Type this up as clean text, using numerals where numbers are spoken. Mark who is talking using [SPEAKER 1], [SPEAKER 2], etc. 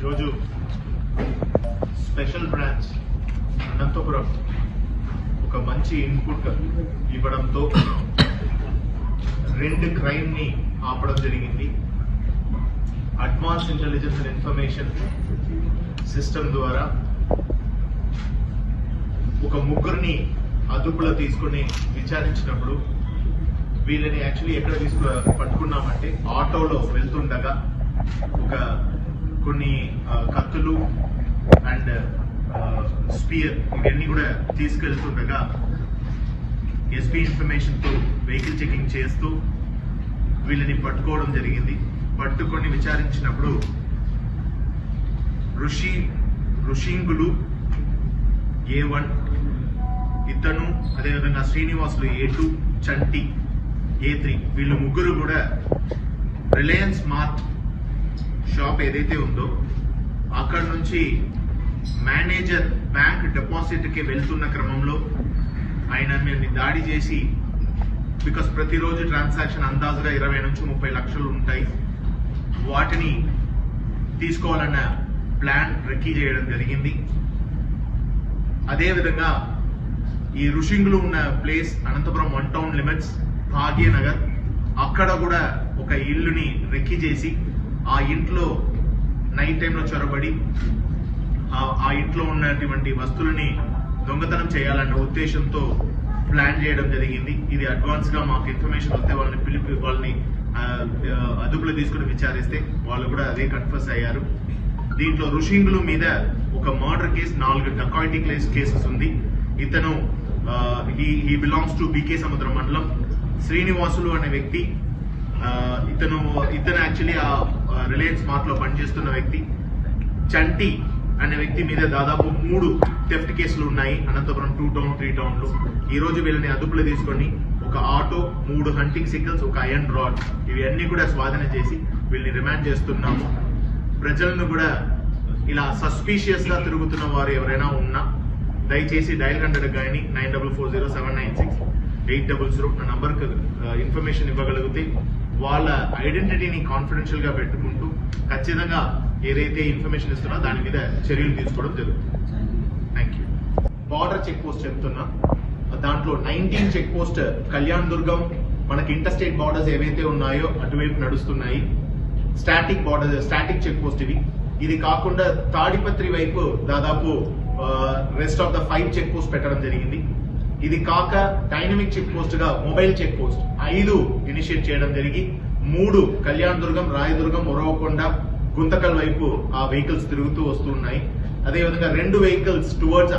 [SPEAKER 1] ఈరోజు special branch Anantapuram ఒక మంచి ఇన్పుట్ ఇవ్వడంతో రెండు క్రైమ్ ని ఆపడం జరిగింది. Advance intelligence and information system ద్వారా ఒక ముగ్గురిని అదుపులో తీసుకుని విచారించినప్పుడు వీళ్ళని యాక్చువల్లీ ఎక్కడ పట్టుకున్నామంటే ఆటోలో వెళ్తుండగా కొన్ని కత్తులు అండ్ స్పియర్ ఇవన్నీ కూడా తీసుకెళ్తుండగా ఎస్పీ ఇన్ఫర్మేషన్ తో వెహికల్ చెకింగ్ చేస్తూ వీళ్ళని పట్టుకోవడం జరిగింది. పట్టుకొని విచారించినప్పుడు ఋషింగులు A1 ఇతను, అదేవిధంగా శ్రీనివాసులు A2, చంటి A3 వీళ్ళు ముగ్గురు కూడా రిలయన్స్ మార్ట్ షాప్ ఏదైతే ఉందో అక్కడ నుంచి మేనేజర్ బ్యాంక్ డిపాజిట్ కి వెళ్తున్న క్రమంలో ఆయన దాడి చేసి, బికాస్ ప్రతిరోజు ట్రాన్సాక్షన్ అందాజుగా 20 నుంచి 30 లక్షలు ఉంటాయి, వాటిని తీసుకోవాలన్న ప్లాన్ రెక్కీ చేయడం జరిగింది. అదేవిధంగా ఈ ఋషింగులు ఉన్న place Anantapuram 1 town limits Bhagyanagar, అక్కడ కూడా ఒక ఇల్లుని రెక్కీ చేసి ఆ ఇంట్లో నైట్ టైంలో చొరబడి ఆ ఇంట్లో ఉన్నటువంటి వస్తువులని దొంగతనం చేయాలన్న ఉద్దేశంతో ప్లాన్ చేయడం జరిగింది. ఇది అడ్వాన్స్ గా మాకు ఇన్ఫర్మేషన్ వస్తే వాళ్ళని అదుపులో తీసుకుని విచారిస్తే వాళ్ళు కూడా అదే కన్ఫర్స్ అయ్యారు. దీంట్లో ఋషింగులు మీద ఒక మర్డర్ కేసు, 4 డకాయిటీ కేసెస్ ఉంది. ఇతను హీ బిలాంగ్స్ టు బీకే సముద్రం మండలం. శ్రీనివాసులు అనే వ్యక్తి ఇతను యాక్చువల్లీ రిలయన్స్ మార్ట్ లో పనిచేస్తున్న వ్యక్తి. చంటి అనే వ్యక్తి మీద దాదాపు 3 థెఫ్ట్ కేసులు ఉన్నాయి అనంతపురం 2 టౌన్ 3 టౌన్లు. ఈ రోజు వీళ్ళని అదుపులో తీసుకొని ఒక ఆటో, 3 హంటింగ్ సిగ్నల్స్, ఒక ఐరన్ రాడ్ ఇవన్నీ కూడా స్వాధీనం చేసి వీళ్ళని రిమాండ్ చేస్తున్నాము. ప్రజలను కూడా ఇలా సస్పీషియస్ గా తిరుగుతున్న వారు ఎవరైనా ఉన్నా దయచేసి డైల్ 100 కానీ 9440796800 నా నంబర్ ఇన్ఫర్మేషన్ ఇవ్వగలిగితే వాళ్ళ ఐడెంటిటీని కాన్ఫిడెన్షియల్ గా పెట్టుకుంటూ ఖచ్చితంగా ఏదైతే ఇన్ఫర్మేషన్ ఇస్తున్నా దాని మీద చర్యలు తీసుకోవడం జరుగుతుంది. Thank you. Border check post చెప్తున్నా, దాంట్లో 19 చెక్ పోస్ట్ కళ్యాణ్ దుర్గం, మనకి ఇంటర్ స్టేట్ బార్డర్స్ ఏవైతే ఉన్నాయో అటువైపు నడుస్తున్నాయి. స్టాటిక్ చెక్ పోస్ట్ ఇది కాకుండా తాడిపత్రి వైపు దాదాపు rest of the 5 check post పెట్టడం జరిగింది. ఇది కాక డైనమిక్ చెక్ పోస్ట్ గా మొబైల్ చెక్ పోస్ట్ 5 ఇనిషియేట్ చేయడం జరిగి 3 కళ్యాణ్ దుర్గం, రాయదుర్గం, ఉరవకొండ, గుంతకల్ వైపు ఆ వెహికల్స్ తిరుగుతూ వస్తున్నాయి. అదేవిధంగా 2 వెహికల్స్ టువర్డ్స్